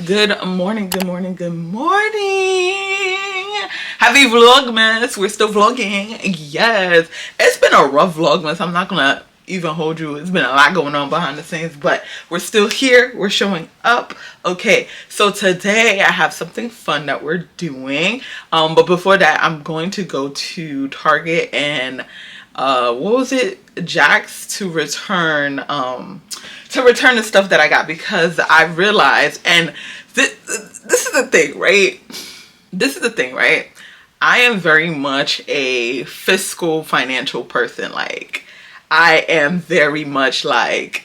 Good morning, good morning, good morning. Happy Vlogmas. We're still vlogging. Yes. It's been a rough Vlogmas. I'm not gonna even hold you. It's been a lot going on behind the scenes, but we're still here. We're showing up. Okay, so today I have something fun that we're doing. But before that, I'm going to go to Target and what was it? Jack's to return the stuff that I got, because I realized, and this is the thing, right? This is the thing, right? I am very much a fiscal financial person. Like, I am very much like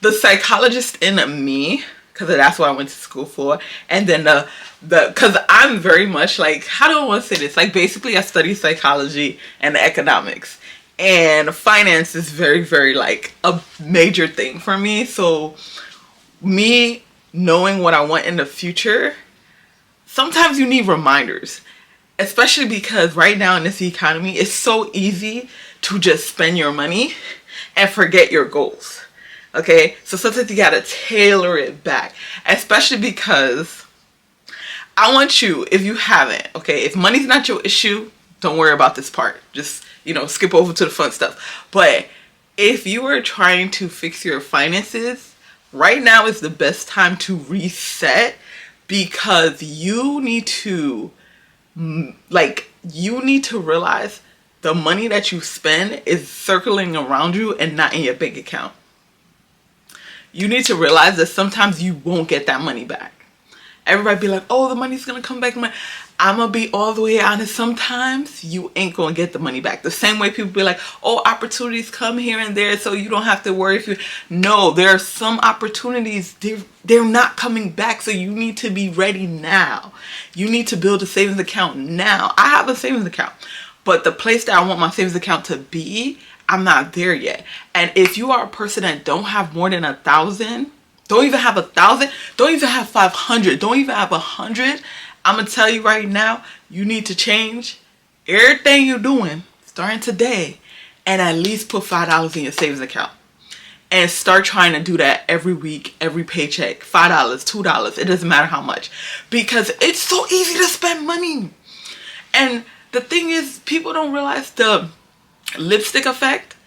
the psychologist in me, because that's what I went to school for. And then because I'm very much like, how do I want to say this? Like, basically I study psychology and economics. And finance is very, very like a major thing for me. So me knowing what I want in the future, sometimes you need reminders. Especially because right now in this economy, it's so easy to just spend your money and forget your goals. Okay? So sometimes you gotta tailor it back. Especially because I want you, if you haven't, okay, if money's not your issue, don't worry about this part. Just, skip over to the fun stuff. But if you are trying to fix your finances, right now is the best time to reset, because you need to realize the money that you spend is circling around you and not in your bank account. You need to realize that sometimes you won't get that money back. Everybody be like, oh, the money's gonna come back. I'm gonna be all the way honest. Sometimes you ain't gonna get the money back. The same way people be like, oh, opportunities come here and there, so you don't have to worry if you... No, there are some opportunities, they're not coming back, so you need to be ready now. You need to build a savings account now. I have a savings account, but the place that I want my savings account to be, I'm not there yet. And if you are a person that don't have more than 1,000, don't even have 1,000, don't even have 500, don't even have 100, I'm gonna tell you right now, you need to change everything you're doing starting today and at least put $5 in your savings account. And start trying to do that every week, every paycheck. $5, $2, it doesn't matter how much. Because it's so easy to spend money. And the thing is, people don't realize the lipstick effect.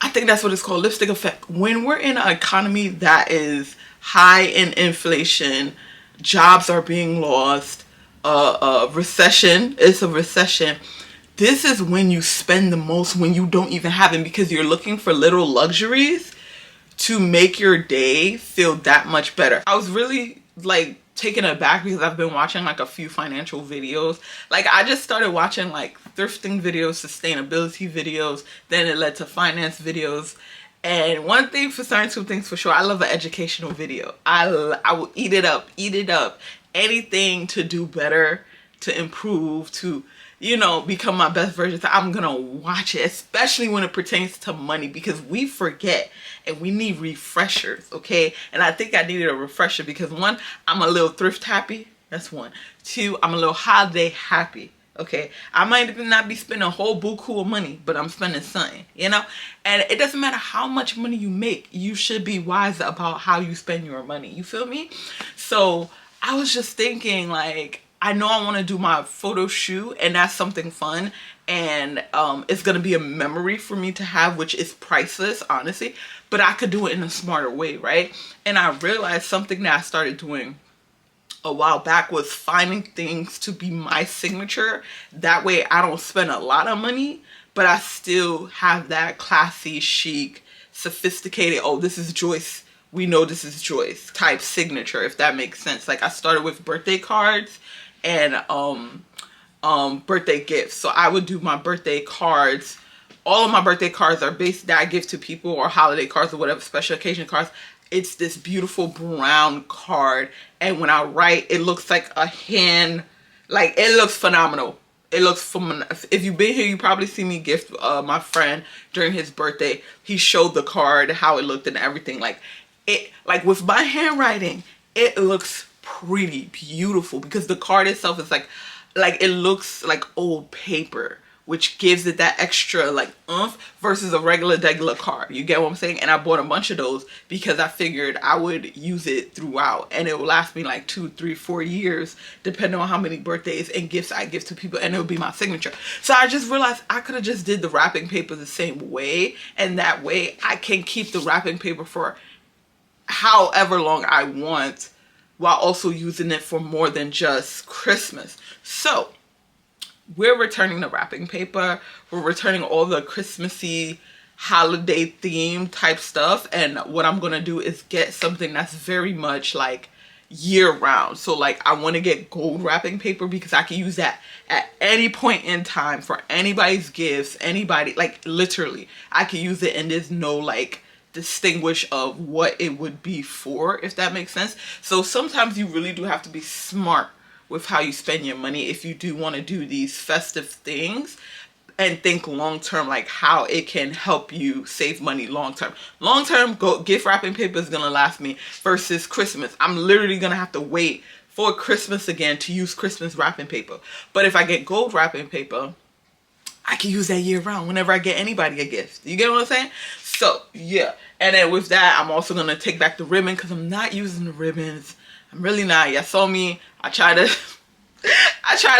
I think that's what it's called, lipstick effect. When we're in an economy that is high in inflation, jobs are being lost, recession, it's a recession. This is when you spend the most, when you don't even have it, because you're looking for little luxuries to make your day feel that much better. I was really like taken aback because I've been watching like a few financial videos. Like, I just started watching like thrifting videos, sustainability videos, then it led to finance videos. And one thing for certain, two things for sure, I love an educational video. I will eat it up. Anything to do better, to improve, to, become my best version. I'm gonna watch it, especially when it pertains to money, because we forget and we need refreshers, okay? And I think I needed a refresher because, one, I'm a little thrift happy. That's one. Two, I'm a little holiday happy. Okay, I might not be spending a whole buku of money, but I'm spending something, And it doesn't matter how much money you make. You should be wise about how you spend your money. You feel me? So I was just thinking, like, I know I want to do my photo shoot, and that's something fun. And it's going to be a memory for me to have, which is priceless, honestly. But I could do it in a smarter way, right? And I realized something that I started doing a while back was finding things to be my signature. That way I don't spend a lot of money, but I still have that classy, chic, sophisticated, oh, this is Joyce, we know this is Joyce type signature, if that makes sense. Like, I started with birthday cards and birthday gifts. So I would do my birthday cards. All of my birthday cards are based that I give to people, or holiday cards or whatever, special occasion cards. It's this beautiful brown card, and when I write, it looks like a hand. Like, it looks phenomenal. It looks phenomenal. If you've been here, you probably see me gift my friend during his birthday. He showed the card, how it looked and everything. Like, with my handwriting, it looks pretty beautiful, because the card itself is like it looks like old paper which gives it that extra like oomph versus a regular card. You get what I'm saying? And I bought a bunch of those because I figured I would use it throughout, and it will last me like 2, 3, 4 years depending on how many birthdays and gifts I give to people, and it will be my signature. So I just realized I could have just did the wrapping paper the same way, and that way I can keep the wrapping paper for however long I want while also using it for more than just Christmas. So we're returning the wrapping paper. We're returning all the Christmassy holiday theme type stuff. And what I'm going to do is get something that's very much like year round. So like I want to get gold wrapping paper because I can use that at any point in time for anybody's gifts, anybody, like literally I can use it and there's no like distinguish of what it would be for, if that makes sense. So sometimes you really do have to be smart with how you spend your money if you do want to do these festive things, and think long term, like how it can help you save money long term. Long term, gift wrapping paper is gonna last me versus Christmas. I'm literally gonna have to wait for Christmas again to use Christmas wrapping paper. But if I get gold wrapping paper, I can use that year round whenever I get anybody a gift. You get what I'm saying? So yeah, and then with that, I'm also gonna take back the ribbon because I'm not using the ribbons. I'm really not. Y'all saw me. I tried to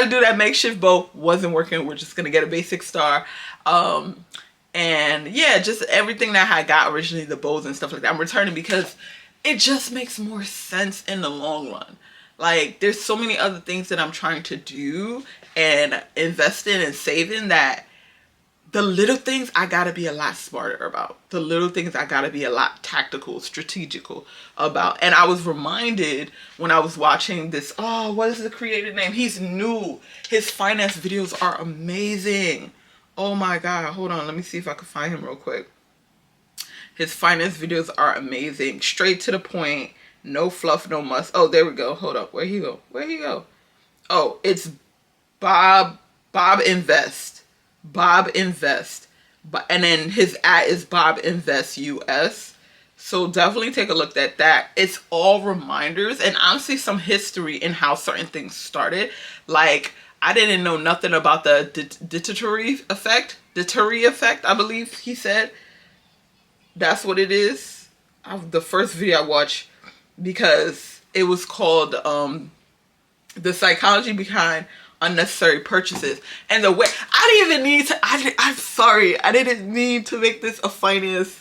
do that makeshift bow. Wasn't working. We're just gonna get a basic star. And yeah, just everything that I got originally, the bows and stuff like that, I'm returning because it just makes more sense in the long run. Like there's so many other things that I'm trying to do and invest in and save in, that the little things I gotta be a lot smarter about. The little things I gotta be a lot tactical, strategical about. And I was reminded when I was watching this, oh, what is the creator name? He's new. His finance videos are amazing. Oh my God, hold on. Let me see if I can find him real quick. His finance videos are amazing. Straight to the point. No fluff, no muss. Oh, there we go. Hold up. Where'd he go? Where'd he go? Oh, it's Bob Invest. Bob Invest, and then his @ is Bob Invest US. So definitely take a look at that. It's all reminders and honestly some history in how certain things started. Like I didn't know nothing about the Dittery effect, I believe he said. That's what it is. The first video I watched, because it was called The Psychology Behind Unnecessary Purchases. And the way I didn't even need to, I'm sorry, I didn't need to make this a finance,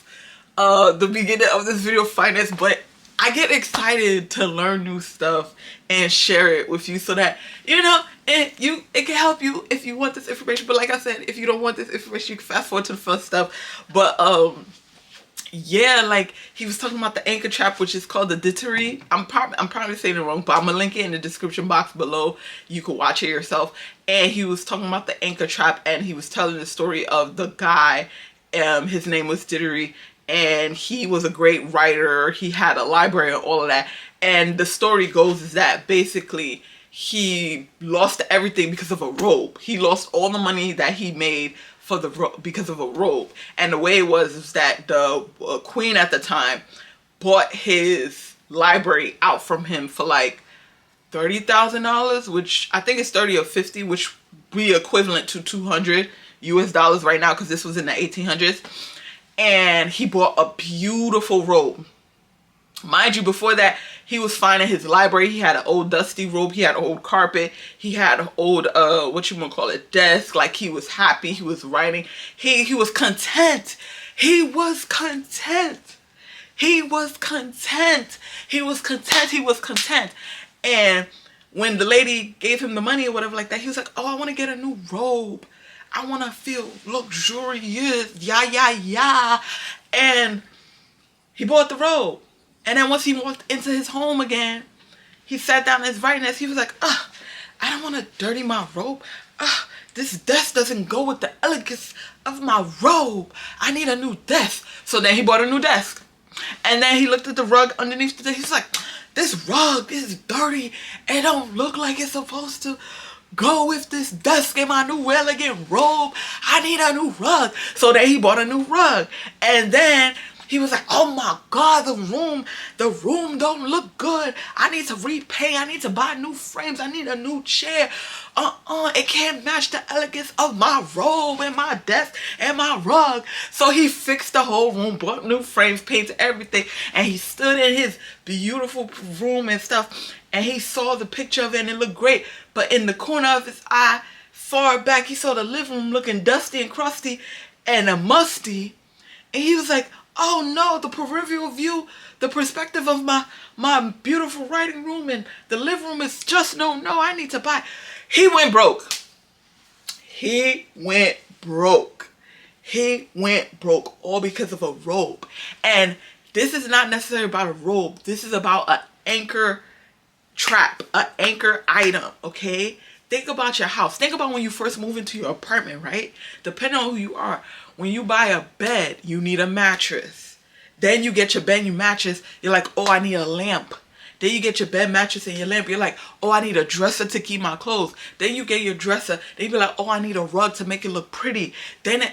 the beginning of this video finance, but I get excited to learn new stuff and share it with you so that, you know, it can help you if you want this information. But like I said, if you don't want this information, you can fast forward to the fun stuff. But yeah, like he was talking about the anchor trap, which is called the Dittery. I'm probably saying it wrong, but I'm gonna link it in the description box below. You can watch it yourself. And he was talking about the anchor trap, and he was telling the story of the guy. His name was Dittery, and he was a great writer. He had a library and all of that. And the story goes is that basically he lost everything because of a robe. He lost all the money that he made because of a robe. And the way it was that the queen at the time bought his library out from him for like $30,000, which I think it's 30 or 50, which be equivalent to $200 US right now, because this was in the 1800s. And he bought a beautiful robe. Mind you, before that, he was finding his library. He had an old dusty robe. He had an old carpet. He had an old, desk. Like, he was happy. He was writing. He was content. He was content. He was content. He was content. He was content. And when the lady gave him the money or whatever like that, he was like, oh, I want to get a new robe. I want to feel luxurious. Yeah. And he bought the robe. And then once he walked into his home again, he sat down at his writing desk. He was like, I don't want to dirty my robe. This desk doesn't go with the elegance of my robe. I need a new desk. So then he bought a new desk. And then he looked at the rug underneath the desk. He's like, this rug is dirty. It don't look like it's supposed to go with this desk and my new elegant robe. I need a new rug. So then he bought a new rug. And then He was like, oh my God, the room don't look good. I need to repaint. I need to buy new frames. I need a new chair. It can't match the elegance of my robe and my desk and my rug. So he fixed the whole room, bought new frames, painted everything, and he stood in his beautiful room and stuff, and he saw the picture of it and it looked great. But in the corner of his eye, far back, he saw the living room looking dusty and crusty and musty. And he was like, oh no, the peripheral view, the perspective of my beautiful writing room and the living room is just no, I need to buy. He went broke. He went broke. He went broke all because of a robe. And this is not necessarily about a robe. This is about an anchor trap, an anchor item, okay? Think about your house. Think about when you first move into your apartment, right? Depending on who you are. When you buy a bed, you need a mattress. Then you get your bed and your mattress. You're like, oh, I need a lamp. Then you get your bed, mattress, and your lamp. You're like, oh, I need a dresser to keep my clothes. Then you get your dresser. Then you be like, oh, I need a rug to make it look pretty. Then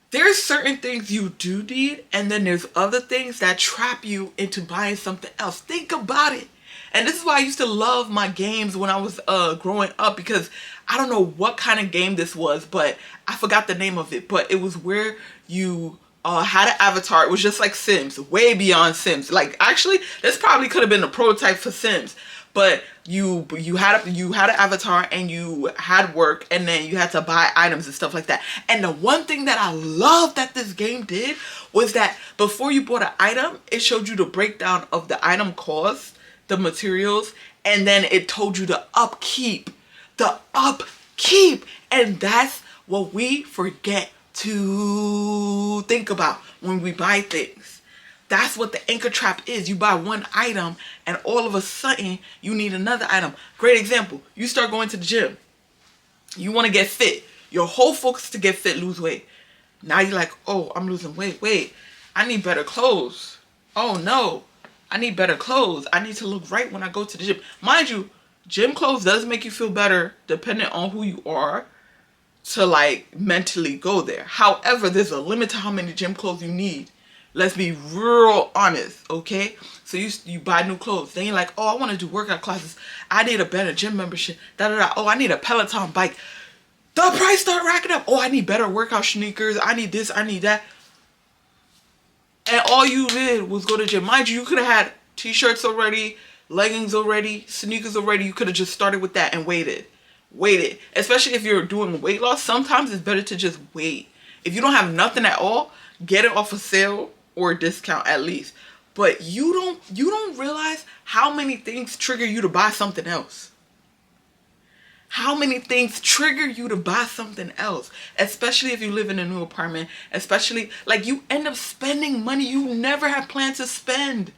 there's certain things you do need, and then there's other things that trap you into buying something else. Think about it. And this is why I used to love my games when I was growing up, because I don't know what kind of game this was, but I forgot the name of it. But it was where you had an avatar. It was just like Sims, way beyond Sims. Like, actually, this probably could have been a prototype for Sims. But you had an avatar and you had work, and then you had to buy items and stuff like that. And the one thing that I loved that this game did was that before you bought an item, it showed you the breakdown of the item cost, the materials, and then it told you the upkeep. The upkeep. And that's what we forget to think about when we buy things. That's what the anchor trap is. You buy one item and all of a sudden you need another item. Great example. You start going to the gym. You want to get fit. Your whole focus is to get fit, lose weight. Now you're like, oh, I'm losing weight. Wait, I need better clothes. Oh no, I need better clothes. I need to look right when I go to the gym. Mind you, gym clothes does make you feel better depending on who you are to like mentally go there. However, there's a limit to how many gym clothes you need. Let's be real honest, okay? So you buy new clothes. Then you're like, oh, I want to do workout classes. I need a better gym membership. Oh, I need a Peloton bike. The price start racking up. Oh, I need better workout sneakers. I need this. I need that. And all you did was go to the gym. Mind you, you could have had t-shirts already, leggings already, sneakers already. You could have just started with that and waited. Especially if you're doing weight loss. Sometimes it's better to just wait. If you don't have nothing at all, get it off a sale or a discount at least. But you don't realize how many things trigger you to buy something else. How many things trigger you to buy something else, especially if you live in a new apartment, especially like you end up spending money you never had planned to spend.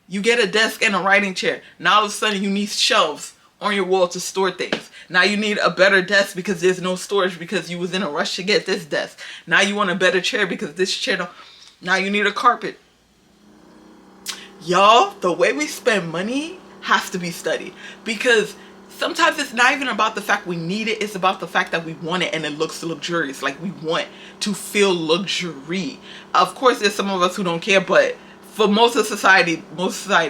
You get a desk and a writing chair. Now all of a sudden you need shelves on your wall to store things. Now you need a better desk because there's no storage because you was in a rush to get this desk. Now you want a better chair because this chair don't. Now you need a carpet. Y'all, the way we spend money has to be studied, because sometimes it's not even about the fact we need it. It's about the fact that we want it and it looks luxurious. Like we want to feel luxury. Of course, there's some of us who don't care, but for most society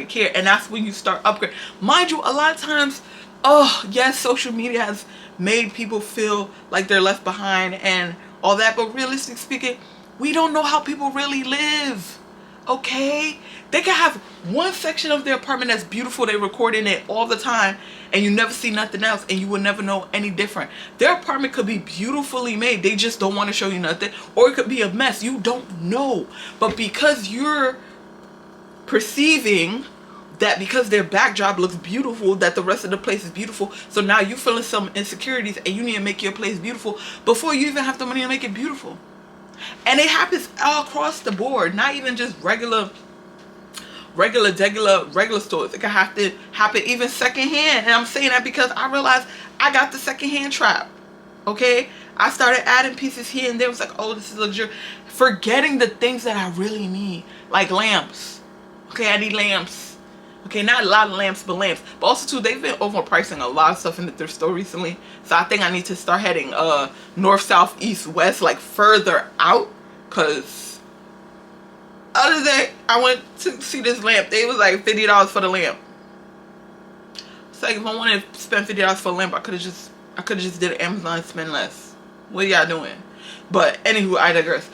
care. And that's when you start upgrading. Mind you, a lot of times, oh yes, social media has made people feel like they're left behind and all that. But realistically speaking, we don't know how people really live. Okay? They can have one section of their apartment that's beautiful. They record in it all the time and you never see nothing else and you will never know any different. Their apartment could be beautifully made. They just don't want to show you nothing. Or it could be a mess. You don't know. But because you're perceiving that because their backdrop looks beautiful, that the rest of the place is beautiful, so now you feeling some insecurities and you need to make your place beautiful before you even have the money to make it beautiful. And it happens all across the board, not even just regular stores. It can have to happen even secondhand. And I'm saying that because I realized I got the secondhand trap. Okay, I started adding pieces here and there. It was like, oh, this is luxury, forgetting the things that I really need, like lamps. Okay, I need lamps. Okay, not a lot of lamps, but lamps. But also too, they've been overpricing a lot of stuff in the thrift store recently. So I think I need to start heading north, south, east, west, like further out. Cause Other day, I went to see this lamp. They was like $50 for the lamp. It's like if I wanted to spend $50 for a lamp, I could have just did Amazon and spend less. What are y'all doing? But anywho, I digress.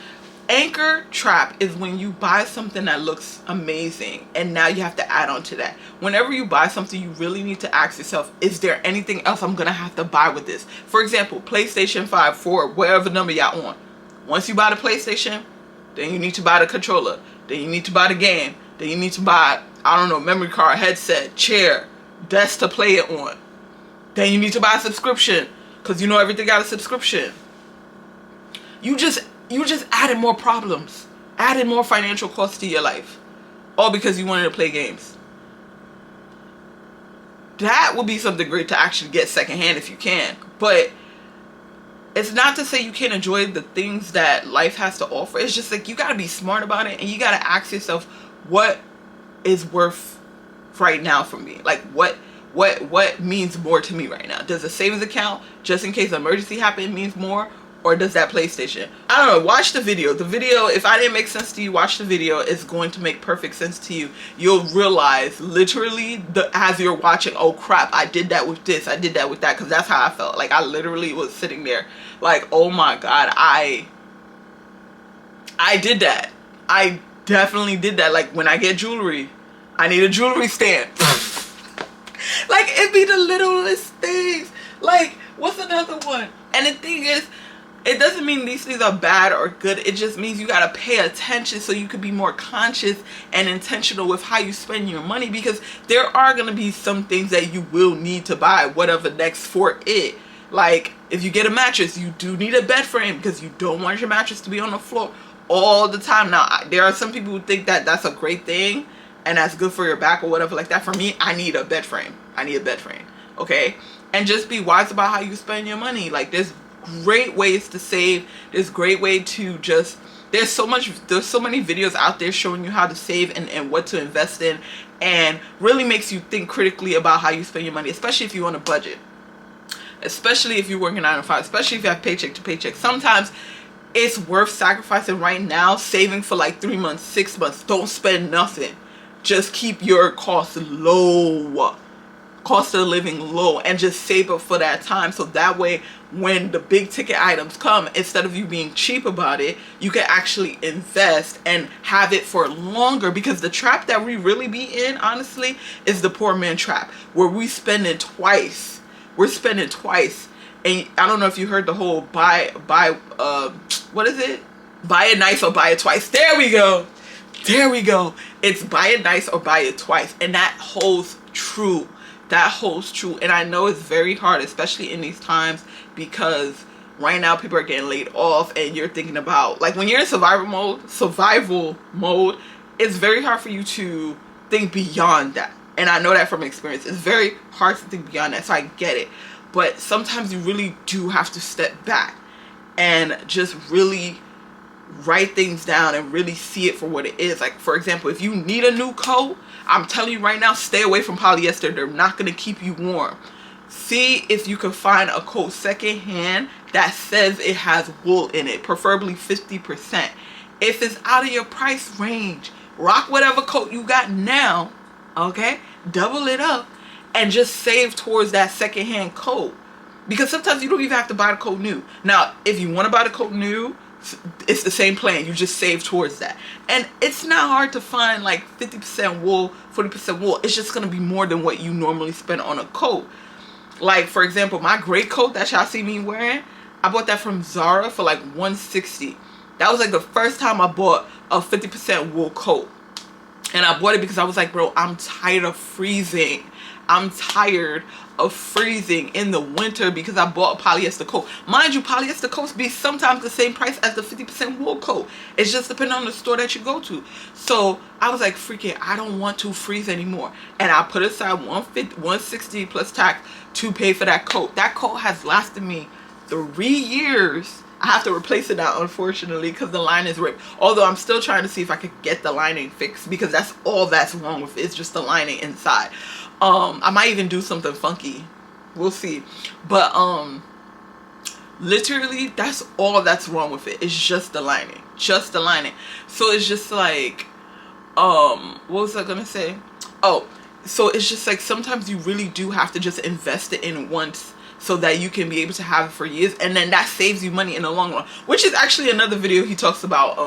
Anchor trap is when you buy something that looks amazing and now you have to add on to that. Whenever you buy something, you really need to ask yourself, is there anything else I'm gonna have to buy with this? For example, PlayStation 5 for whatever number y'all on. Once you buy the PlayStation, then you need to buy the controller, then you need to buy the game, then you need to buy, I don't know, memory card, headset, chair, desk to play it on. Then you need to buy a subscription, because you know everything got a subscription. You just added more problems, added more financial costs to your life, all because you wanted to play games. That would be something great to actually get secondhand if you can, but it's not to say you can't enjoy the things that life has to offer. It's just like you gotta be smart about it, and you gotta ask yourself, what is worth right now for me? Like what means more to me right now? Does a savings account, just in case an emergency happens, means more? Or does that PlayStation? I don't know. Watch the video. The video, if I didn't make sense to you, watch the video. It's going to make perfect sense to you. You'll realize literally as you're watching, oh crap, I did that with this, I did that with that, because that's how I felt. Like I literally was sitting there like, oh my god, I did that. I definitely did that. Like when I get jewelry, I need a jewelry stand. Like it be the littlest things. Like what's another one? And the thing is, it doesn't mean these things are bad or good. It just means you gotta pay attention so you could be more conscious and intentional with how you spend your money, because there are gonna be some things that you will need to buy, whatever next for it. Like if you get a mattress, you do need a bed frame, because you don't want your mattress to be on the floor all the time. Now there are some people who think that that's a great thing and that's good for your back or whatever like that. For me, I need a bed frame. I need a bed frame. Okay? And just be wise about how you spend your money. Like there's great ways to save. There's great way to just, there's so many videos out there showing you how to save and what to invest in, and really makes you think critically about how you spend your money, especially if you're on a budget, especially if you're working 9 to 5, especially if you have paycheck to paycheck. Sometimes it's worth sacrificing right now, saving for like 3 months, 6 months. Don't spend nothing. Just keep your costs low, cost of living low, and just save up for that time, so that way when the big ticket items come, instead of you being cheap about it, you can actually invest and have it for longer. Because the trap that we really be in, honestly, is the poor man trap, where we spending twice. We're spending twice. And I don't know if you heard the whole what is it, buy it nice or buy it twice. There we go, it's buy it nice or buy it twice. And that holds true. That holds true. And I know it's very hard, especially in these times, because right now people are getting laid off, and you're thinking about, like, when you're in survival mode, it's very hard for you to think beyond that. And I know that from experience. It's very hard to think beyond that, so I get it. But sometimes you really do have to step back and just really write things down and really see it for what it is. Like, for example, if you need a new coat, I'm telling you right now, stay away from polyester. They're not going to keep you warm. See if you can find a coat secondhand that says it has wool in it, preferably 50%. If it's out of your price range, rock whatever coat you got now, okay? Double it up and just save towards that secondhand coat. Because sometimes you don't even have to buy the coat new. Now, if you want to buy the coat new, it's the same plan. You just save towards that. And it's not hard to find like 50% wool, 40% wool. It's just going to be more than what you normally spend on a coat. Like, for example, my gray coat that y'all see me wearing, I bought that from Zara for like $160. That was like the first time I bought a 50% wool coat. And I bought it because I was like, bro, I'm tired of freezing. I'm tired of freezing in the winter, because I bought a polyester coat. Mind you, polyester coats be sometimes the same price as the 50% wool coat. It's just depending on the store that you go to. So I was like, freaking, I don't want to freeze anymore. And I put aside $160 plus tax to pay for that coat. That coat has lasted me 3 years. I have to replace it now, unfortunately, because the line is ripped. Although I'm still trying to see if I could get the lining fixed, because that's all that's wrong with it. It's just the lining inside. I might even do something funky. We'll see. But literally, that's all that's wrong with it. It's just the lining. Just the lining. So it's just like, what was I gonna say? Oh, so it's just like sometimes you really do have to just invest it in once so that you can be able to have it for years, and then that saves you money in the long run, which is actually another video he talks about.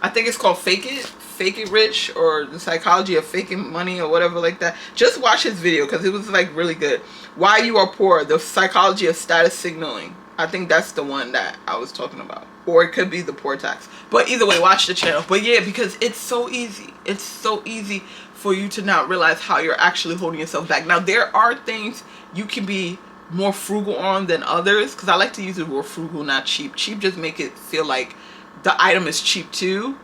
I think it's called Fake It Rich, or the psychology of faking money, or whatever like that. Just watch his video because it was like really good. Why You Are Poor, the psychology of status signaling. I think that's the one that I was talking about, or it could be the poor tax, but either way, watch the channel. But yeah, because it's so easy, it's so easy for you to not realize how you're actually holding yourself back. Now there are things you can be more frugal on than others, because I like to use the word frugal, not cheap. Cheap just make it feel like the item is cheap too,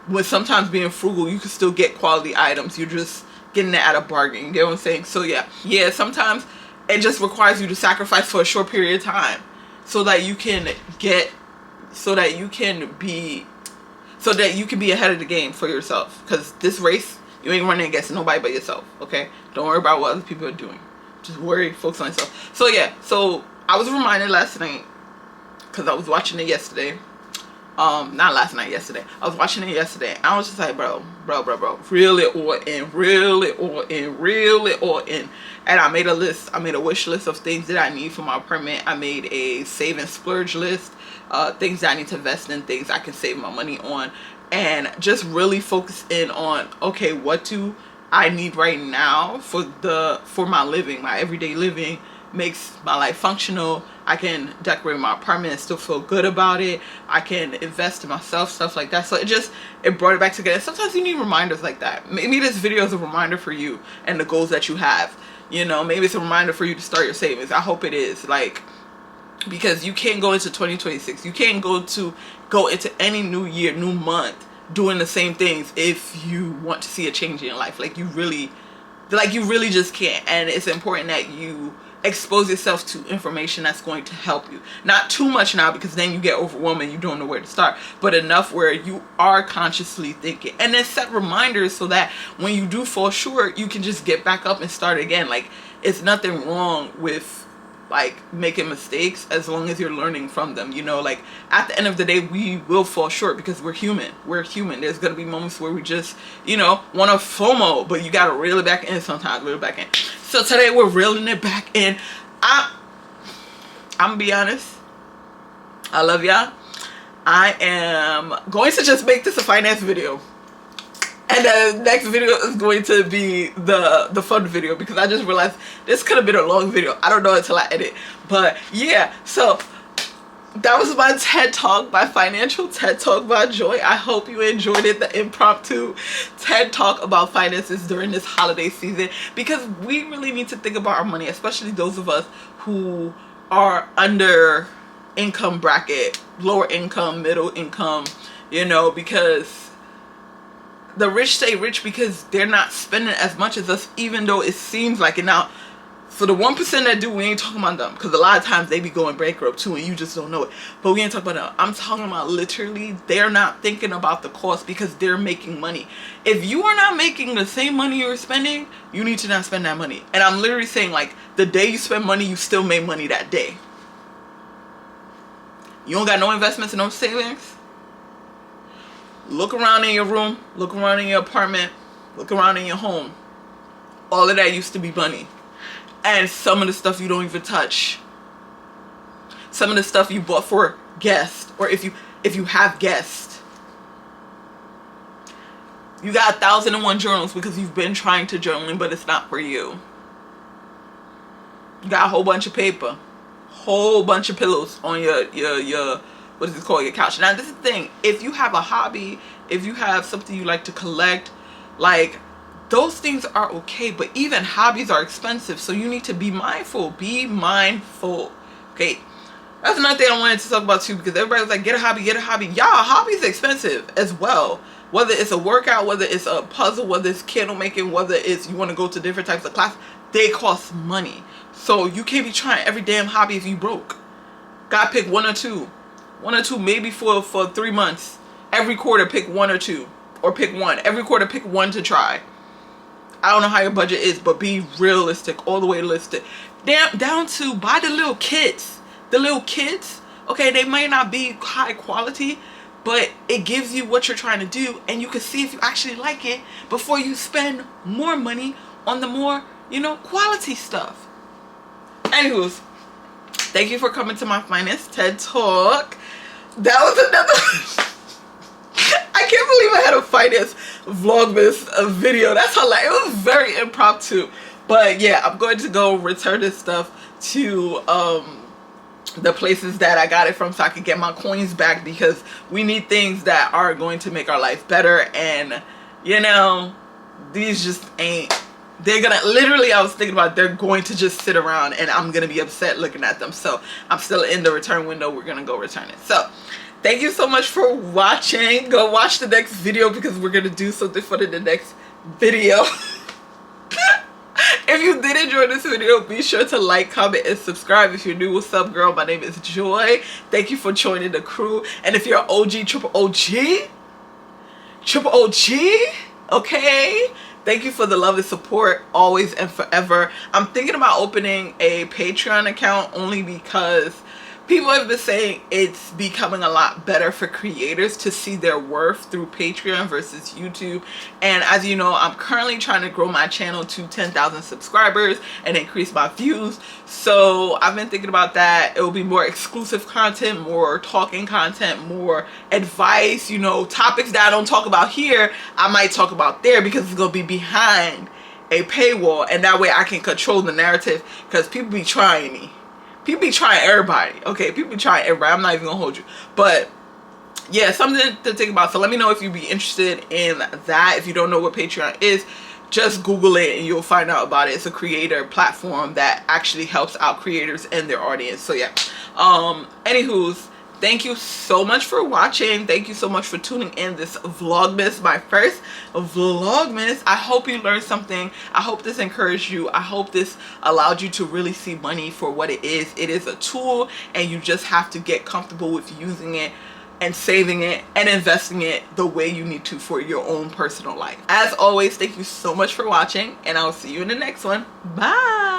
when sometimes being frugal you can still get quality items. You're just getting it at a bargain, you get what I'm saying? So yeah, sometimes it just requires you to sacrifice for a short period of time so that you can be ahead of the game for yourself, because this race you ain't running against nobody but yourself. Okay, don't worry about what other people are doing, just focus on yourself. So yeah, so I was reminded last night, because I was watching it yesterday. Not last night, yesterday. I was watching it yesterday. I was just like, bro, reel it all in. And I made a list. I made a wish list of things that I need for my apartment. I made a save and splurge list, things that I need to invest in, things I can save my money on, and just really focus in on, okay, what do I need right now for my living, my everyday living, makes my life functional. I can decorate my apartment and still feel good about it. I can invest in myself, stuff like that. So it brought it back together. Sometimes you need reminders like that. Maybe this video is a reminder for you and the goals that you have. You know, maybe it's a reminder for you to start your savings. I hope it is, like, because you can't go into 2026. You can't go into any new year, new month doing the same things if you want to see a change in your life. Like you really just can't. And it's important that you expose yourself to information that's going to help you. Not too much now, because then you get overwhelmed and you don't know where to start, but enough where you are consciously thinking, and then set reminders so that when you do fall short, you can just get back up and start again. Like, it's nothing wrong with like making mistakes as long as you're learning from them. You know, like at the end of the day, we will fall short because we're human. There's gonna be moments where we just, you know, want to FOMO, but you gotta reel it back in sometimes. So today we're reeling it back in. I'm gonna be honest, I love y'all. I am going to just make this a finance video, and the next video is going to be the fun video, because I just realized this could have been a long video. I don't know until I edit. But yeah, so that was my TED Talk, my financial TED Talk by Joy. I hope you enjoyed it, the impromptu TED Talk about finances during this holiday season, because we really need to think about our money, especially those of us who are under income bracket, lower income, middle income, you know, because the rich stay rich because they're not spending as much as us, even though it seems like it. Now, for the 1% that do, we ain't talking about them, because a lot of times they be going bankrupt too and you just don't know it. But we ain't talking about them. I'm talking about literally they're not thinking about the cost because they're making money. If you are not making the same money you're spending, you need to not spend that money. And I'm literally saying, like, the day you spend money, you still make money that day. You don't got no investments and no savings? Look around in your room, look around in your apartment, look around in your home. All of that used to be money. And some of the stuff you don't even touch. Some of the stuff you bought for guests, or if you have guests. You got 1,001 journals because you've been trying to journal, but it's not for you. You got a whole bunch of paper, whole bunch of pillows on your what is it called, your couch. Now this is the thing, if you have a hobby, if you have something you like to collect, like, those things are okay, but even hobbies are expensive, so you need to be mindful. Okay, that's another thing I wanted to talk about too, because everybody was like, get a hobby. Y'all, hobbies expensive as well. Whether it's a workout, whether it's a puzzle, whether it's candle making, whether it's you want to go to different types of class, they cost money. So you can't be trying every damn hobby if you broke. Gotta pick one or two, maybe for 3 months. Every quarter pick one or two, or pick one. Every quarter pick one to try. I don't know how your budget is, but be realistic, all the way realistic. Down to buy the little kits. Okay, they might not be high quality, but it gives you what you're trying to do, and you can see if you actually like it before you spend more money on the more, you know, quality stuff. Anywho's, thank you for coming to my finest TED Talk. That was another I can't believe I had a finance Vlogmas video. That's how, like, it was very impromptu. But yeah, I'm going to go return this stuff to the places that I got it from so I can get my coins back, because we need things that are going to make our life better. And you know, these just ain't, they're gonna, literally I was thinking about, they're going to just sit around and I'm gonna be upset looking at them. So I'm still in the return window. We're gonna go return it. So thank you so much for watching. Go watch the next video because we're gonna do something fun in the next video. If you did enjoy this video, be sure to like, comment, and subscribe. If you're new, what's up, girl? My name is Joy. Thank you for joining the crew. And if you're OG, triple OG, okay? Thank you for the love and support always and forever. I'm thinking about opening a Patreon account only because people have been saying it's becoming a lot better for creators to see their worth through Patreon versus YouTube. And as you know, I'm currently trying to grow my channel to 10,000 subscribers and increase my views. So I've been thinking about that. It will be more exclusive content, more talking content, more advice, you know, topics that I don't talk about here, I might talk about there because it's going to be behind a paywall. And that way I can control the narrative, because people be trying me. People be trying everybody. Okay, people be trying everybody. I'm not even gonna hold you. But yeah, something to think about. So let me know if you'd be interested in that. If you don't know what Patreon is, just Google it and you'll find out about it. It's a creator platform that actually helps out creators and their audience. So yeah. Anywho's, thank you so much for watching. Thank you so much for tuning in this Vlogmas, my first Vlogmas. I hope you learned something. I hope this encouraged you. I hope this allowed you to really see money for what it is. It is a tool, and you just have to get comfortable with using it and saving it and investing it the way you need to for your own personal life. As always, thank you so much for watching, and I'll see you in the next one. Bye.